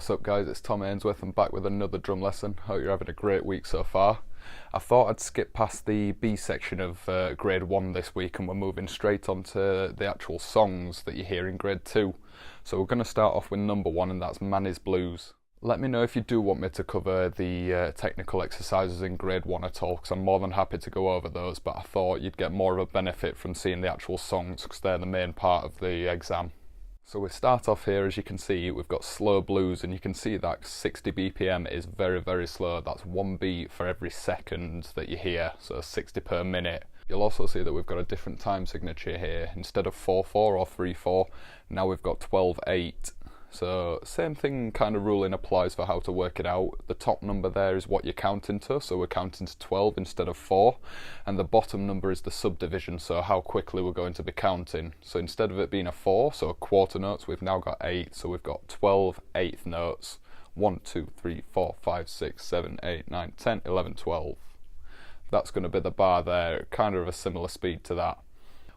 What's up guys, it's Tom Ainsworth. I'm back with another drum lesson. Hope you're having a great week so far. I thought I'd skip past the B section of grade 1 this week and we're moving straight on to the actual songs that you hear in grade 2. So we're going to start off with number 1, and that's Manny's Blues. Let me know if you do want me to cover the technical exercises in grade 1 at all, because I'm more than happy to go over those, but I thought you'd get more of a benefit from seeing the actual songs because they're the main part of the exam. So we start off here, as you can see, we've got slow blues, and you can see that 60 BPM is very, very slow. That's one beat for every second that you hear, so 60 per minute. You'll also see that we've got a different time signature here. Instead of 4/4 or 3/4, now we've got 12/8. So same thing kind of ruling applies for how to work it out. The top number there is what you're counting to, so we're counting to 12 instead of 4, and the bottom number is the subdivision, so how quickly we're going to be counting. So instead of it being a 4, so quarter notes, we've now got 8, so we've got 12 eighth notes. 1, 2, 3, 4, 5, 6, 7, 8, 9, 10, 11, 12. That's going to be the bar there, kind of a similar speed to that.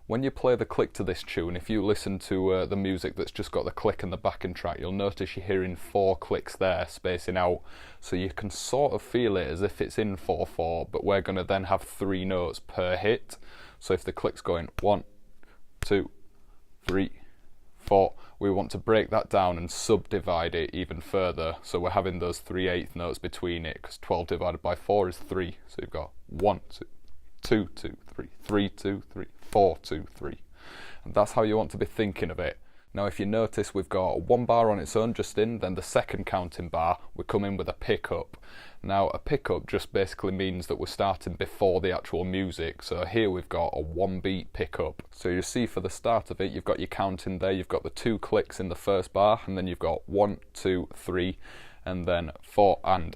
When you play the click to this tune, if you listen to the music that's just got the click and the backing track, you'll notice you're hearing 4 clicks there, spacing out. So you can sort of feel it as if it's in 4/4, but we're going to then have 3 notes per hit. So if the click's going 1, 2, 3, 4, we want to break that down and subdivide it even further. So we're having those 3/8 notes between it, because 12 divided by 4 is 3. So you've got 1, 2, 2, 2, 3, 3, 2, 3, 4, 2, 3. And that's how you want to be thinking of it. Now if you notice, we've got one bar on its own just in, then the second counting bar, we come in with a pickup. Now a pickup just basically means that we're starting before the actual music. So here we've got a 1 beat pickup. So you see for the start of it, you've got your counting there, you've got the 2 clicks in the first bar, and then you've got 1, 2, 3, and then 4 and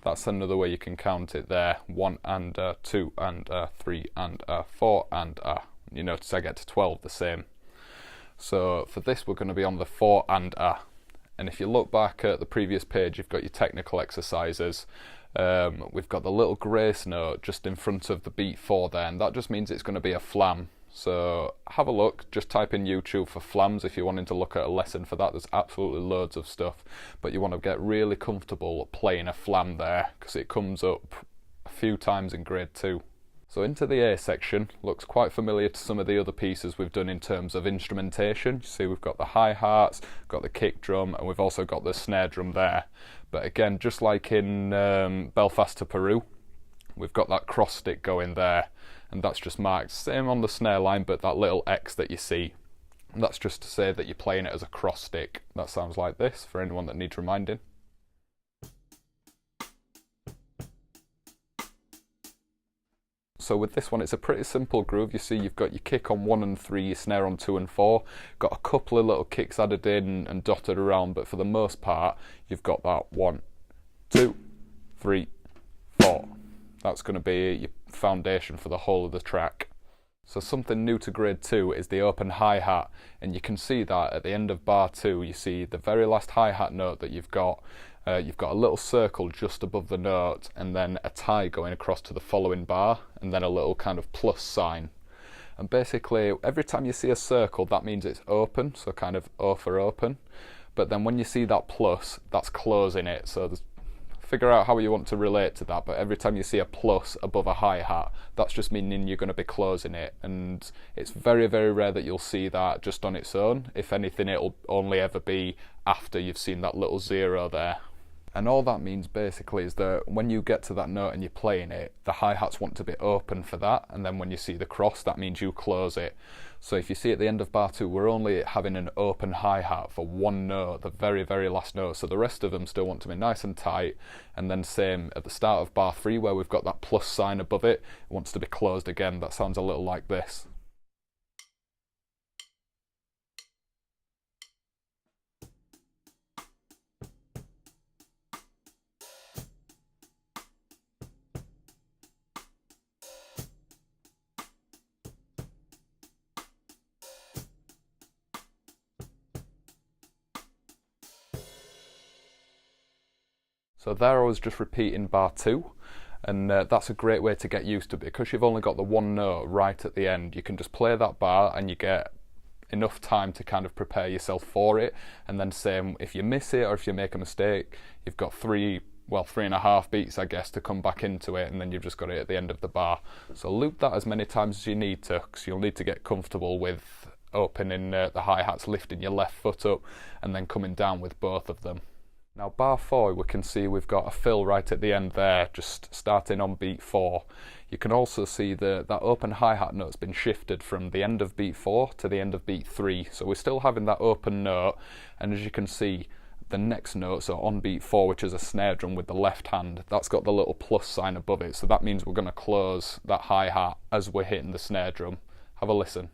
That's another way you can count it there. 1 and 2 and 3 and 4 and You notice I get to 12 the same. So for this we're going to be on the 4 and And if you look back at the previous page, you've got your technical exercises. We've got the little grace note just in front of the beat 4 there, and that just means it's going to be a flam. So have a look, just type in YouTube for flams if you're wanting to look at a lesson for that. There's absolutely loads of stuff, but you want to get really comfortable playing a flam there, because it comes up a few times in grade 2. So into the A section, looks quite familiar to some of the other pieces we've done in terms of instrumentation. You see we've got the hi-hats, got the kick drum, and we've also got the snare drum there. But again, just like in Belfast to Peru, we've got that cross stick going there, and that's just marked same on the snare line, but that little X that you see, that's just to say that you're playing it as a cross stick. That sounds like this for anyone that needs reminding. So with this one, it's a pretty simple groove. You see you've got your kick on 1 and 3, your snare on 2 and 4, got a couple of little kicks added in and dotted around, but for the most part you've got that 1, 2, 3, 4. That's going to be your foundation for the whole of the track. So something new to grade 2 is the open hi-hat, and you can see that at the end of bar 2, you see the very last hi-hat note that you've got a little circle just above the note, and then a tie going across to the following bar, and then a little kind of plus sign. And basically every time you see a circle, that means it's open, so kind of O for open. But then when you see that plus, that's closing it. So figure out how you want to relate to that, but every time you see a plus above a hi-hat, that's just meaning you're going to be closing it, and it's very, very rare that you'll see that just on its own. If anything, it'll only ever be after you've seen that little 0 there. And all that means basically is that when you get to that note and you're playing it, the hi-hats want to be open for that, and then when you see the cross, that means you close it. So if you see at the end of bar 2, we're only having an open hi-hat for one note, the very, very last note, so the rest of them still want to be nice and tight. And then same at the start of bar 3, where we've got that plus sign above it, it wants to be closed again. That sounds a little like this. So there I was just repeating bar 2, and that's a great way to get used to it, because you've only got the one note right at the end. You can just play that bar and you get enough time to kind of prepare yourself for it, and then same if you miss it or if you make a mistake, you've got 3.5 beats I guess to come back into it, and then you've just got it at the end of the bar. So loop that as many times as you need to, because you'll need to get comfortable with opening the hi-hats, lifting your left foot up and then coming down with both of them. Now bar 4, we can see we've got a fill right at the end there, just starting on beat 4. You can also see that open hi-hat note's been shifted from the end of beat 4 to the end of beat 3, so we're still having that open note, and as you can see, the next note, so on beat 4, which is a snare drum with the left hand, that's got the little plus sign above it, so that means we're going to close that hi-hat as we're hitting the snare drum. Have a listen.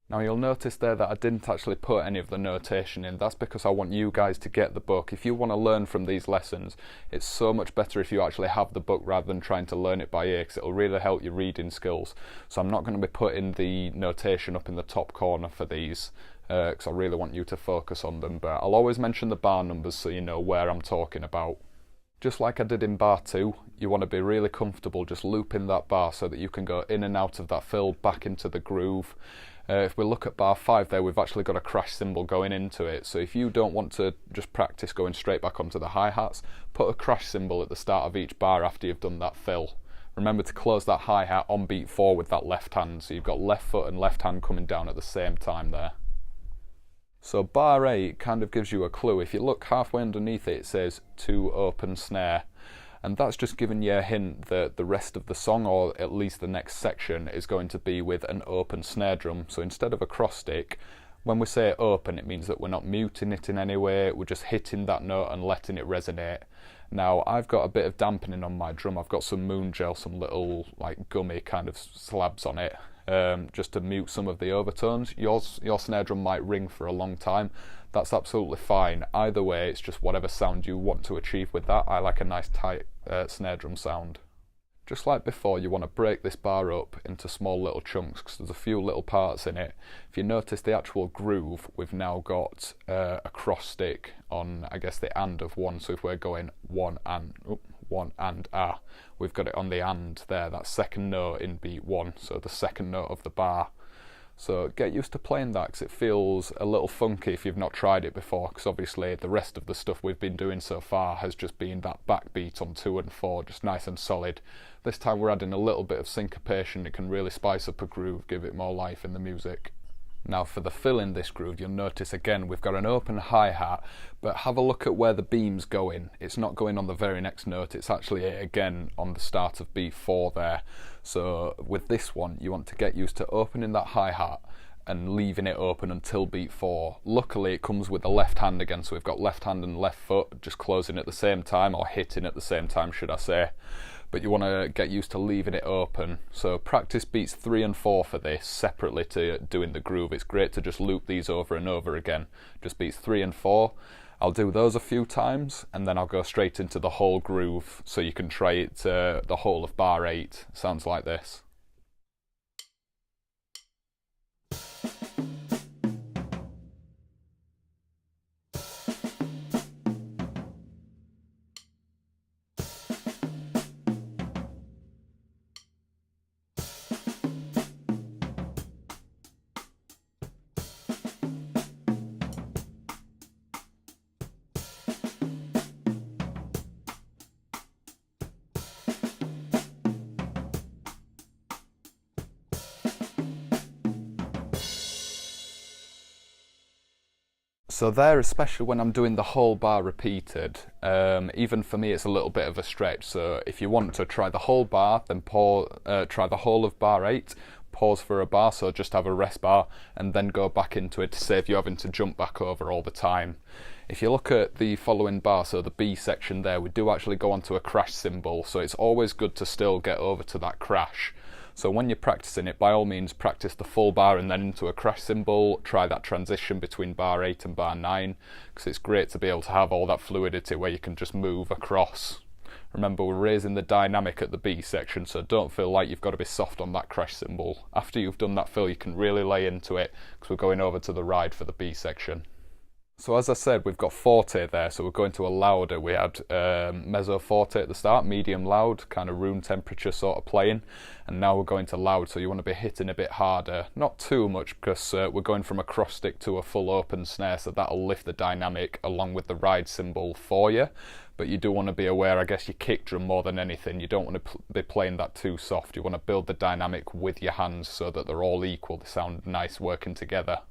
Now you'll notice there that I didn't actually put any of the notation in. That's because I want you guys to get the book. If you want to learn from these lessons, it's so much better if you actually have the book rather than trying to learn it by ear, because it'll really help your reading skills. So I'm not going to be putting the notation up in the top corner for these, because I really want you to focus on them, but I'll always mention the bar numbers so you know where I'm talking about. Just like I did in bar 2, you want to be really comfortable just looping that bar so that you can go in and out of that fill, back into the groove. If we look at bar 5 there, we've actually got a crash cymbal going into it, so if you don't want to just practice going straight back onto the hi-hats, put a crash cymbal at the start of each bar after you've done that fill. Remember to close that hi-hat on beat 4 with that left hand, so you've got left foot and left hand coming down at the same time there. So bar 8 kind of gives you a clue. If you look halfway underneath it, it says 2 open snare. And that's just giving you a hint that the rest of the song, or at least the next section, is going to be with an open snare drum. So instead of a cross stick, when we say open, it means that we're not muting it in any way, we're just hitting that note and letting it resonate. Now I've got a bit of dampening on my drum. I've got some moon gel, some little like gummy kind of slabs on it, just to mute some of the overtones. Your snare drum might ring for a long time. That's absolutely fine. Either way, it's just whatever sound you want to achieve with that. I like a nice tight snare drum sound. Just like before, you want to break this bar up into small little chunks because there's a few little parts in it. If you notice the actual groove, we've now got a cross stick on, I guess, the and of 1. So if we're going 1 and ah, we've got it on the and there, that second note in beat 1, so the second note of the bar. So get used to playing that, because it feels a little funky if you've not tried it before, because obviously the rest of the stuff we've been doing so far has just been that backbeat on 2 and 4, just nice and solid. This time we're adding a little bit of syncopation. It can really spice up a groove, give it more life in the music. Now for the fill in this groove, you'll notice again we've got an open hi-hat, but have a look at where the beam's going. It's not going on the very next note, it's actually again on the start of beat 4 there. So with this one, you want to get used to opening that hi-hat and leaving it open until beat 4. Luckily it comes with the left hand again, so we've got left hand and left foot just closing at the same time, or hitting at the same time should I say. But you want to get used to leaving it open. So practice beats 3 and 4 for this separately to doing the groove. It's great to just loop these over and over again. Just beats 3 and 4. I'll do those a few times and then I'll go straight into the whole groove so you can try it the whole of bar 8. Sounds like this. So there, especially when I'm doing the whole bar repeated, even for me it's a little bit of a stretch. So if you want to try the whole bar, then try the whole of bar 8, pause for a bar, so just have a rest bar, and then go back into it to save you having to jump back over all the time. If you look at the following bar, so the B section there, we do actually go onto a crash cymbal, so it's always good to still get over to that crash. So when you're practicing it, by all means practice the full bar and then into a crash cymbal. Try that transition between bar 8 and bar 9, because it's great to be able to have all that fluidity where you can just move across Remember, we're raising the dynamic at the B section, so don't feel like you've got to be soft on that crash cymbal. After you've done that fill, you can really lay into it, because we're going over to the ride for the B section. So as I said, we've got forte there, so we're going to a louder. We had mezzo forte at the start, medium loud, kind of room temperature sort of playing, and now we're going to loud, so you want to be hitting a bit harder. Not too much, because we're going from a cross stick to a full open snare, so that'll lift the dynamic along with the ride cymbal for you. But you do want to be aware, I guess, your kick drum more than anything. You don't want to be playing that too soft. You want to build the dynamic with your hands so that they're all equal, they sound nice working together.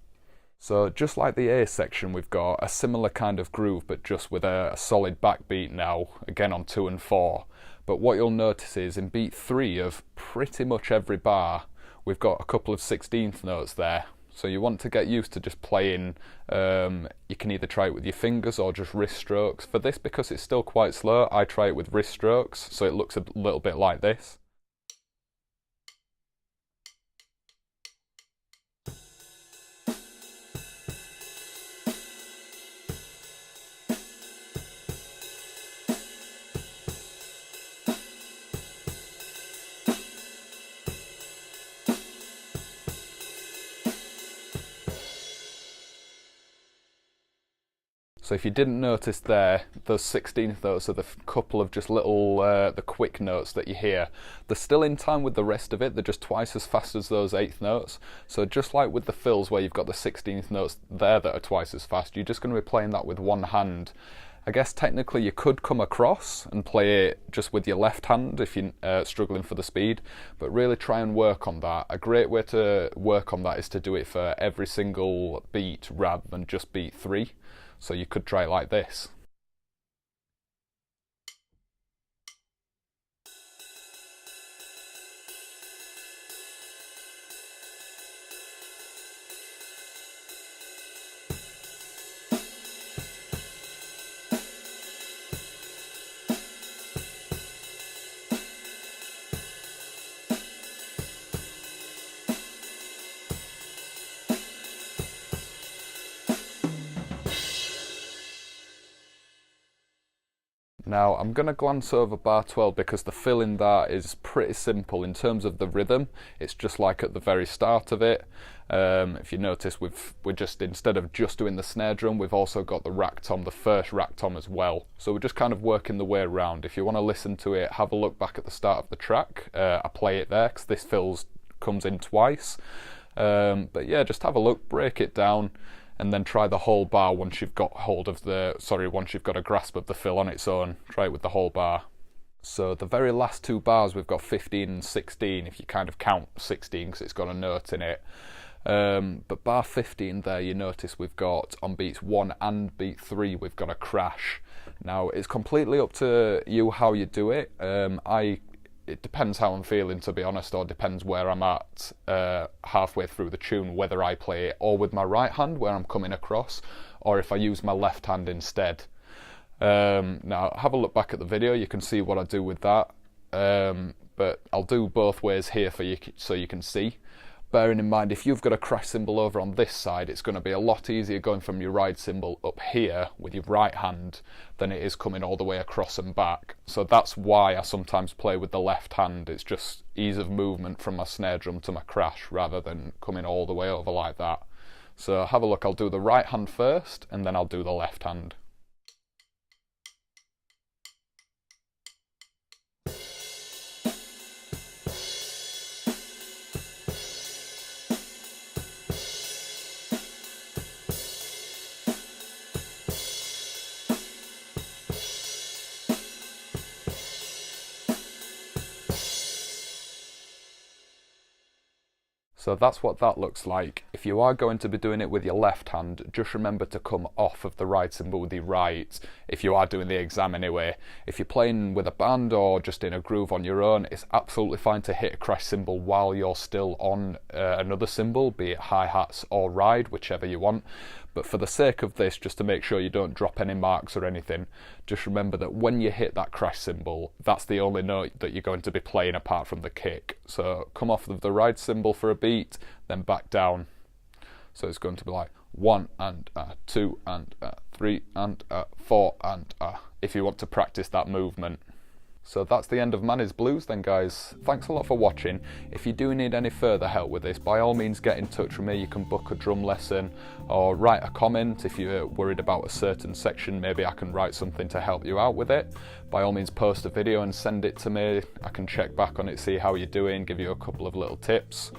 So just like the A section, we've got a similar kind of groove, but just with a solid backbeat now, again on 2 and 4. But what you'll notice is in beat 3 of pretty much every bar, we've got a couple of 16th notes there. So you want to get used to just playing, you can either try it with your fingers or just wrist strokes. For this, because it's still quite slow, I try it with wrist strokes, so it looks a little bit like this. So if you didn't notice there, those 16th notes are the couple of just little, the quick notes that you hear. They're still in time with the rest of it, they're just twice as fast as those 8th notes. So just like with the fills where you've got the 16th notes there that are twice as fast, you're just going to be playing that with one hand. I guess technically you could come across and play it just with your left hand if you're struggling for the speed, but really try and work on that. A great way to work on that is to do it for every single beat rather than just beat 3. So you could try it like this. Now I'm going to glance over bar 12 because the fill in that is pretty simple in terms of the rhythm. It's just like at the very start of it. If you notice, we're just, instead of just doing the snare drum, we've also got the rack tom, the first rack tom as well. So we're just kind of working the way around. If you want to listen to it, have a look back at the start of the track. I play it there because this fill comes in twice. But yeah, just have a look, break it down, and then try the whole bar once you've got once you've got a grasp of the fill on its own. Try it with the whole bar. So the very last 2 bars, we've got 15 and 16, if you kind of count 16 because it's got a note in it. But bar 15 there, you notice we've got on beats 1 and beat 3, we've got a crash. Now it's completely up to you how you do it. It depends how I'm feeling, to be honest, or depends where I'm at halfway through the tune, whether I play it all with my right hand where I'm coming across, or if I use my left hand instead. Now have a look back at the video, you can see what I do with that, but I'll do both ways here for you so you can see. Bearing in mind, if you've got a crash cymbal over on this side, it's going to be a lot easier going from your ride cymbal up here with your right hand than it is coming all the way across and back. So that's why I sometimes play with the left hand. It's just ease of movement from my snare drum to my crash rather than coming all the way over like that. So have a look, I'll do the right hand first and then I'll do the left hand. So that's what that looks like. If you are going to be doing it with your left hand, just remember to come off of the ride cymbal with your right, if you are doing the exam anyway. If you're playing with a band or just in a groove on your own, it's absolutely fine to hit a crash cymbal while you're still on another cymbal, be it hi-hats or ride, whichever you want. But for the sake of this, just to make sure you don't drop any marks or anything, just remember that when you hit that crash cymbal, that's the only note that you're going to be playing apart from the kick. So come off of the ride cymbal for a beat, then back down. So it's going to be like 1 and 2 and 3 and 4 and if you want to practice that movement. So that's the end of Manny's Blues then, guys. Thanks a lot for watching. If you do need any further help with this, by all means get in touch with me. You can book a drum lesson or write a comment if you're worried about a certain section. Maybe I can write something to help you out with it. By all means post a video and send it to me. I can check back on it, see how you're doing, give you a couple of little tips.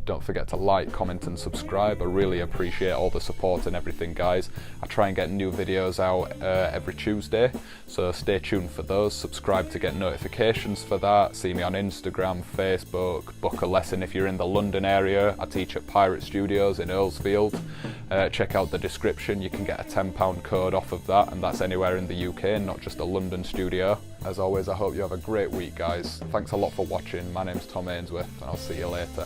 Don't forget to like, comment and subscribe. I really appreciate all the support and everything, guys. I try and get new videos out every Tuesday, so stay tuned for those. Subscribe to get notifications for that. See me on Instagram, Facebook, book a lesson if you're in the London area. I teach at Pirate Studios in Earlsfield. Check out the description, you can get a £10 code off of that, and that's anywhere in the UK, not just a London studio. As always, I hope you have a great week, guys. Thanks a lot for watching. My name's Tom Ainsworth, and I'll see you later.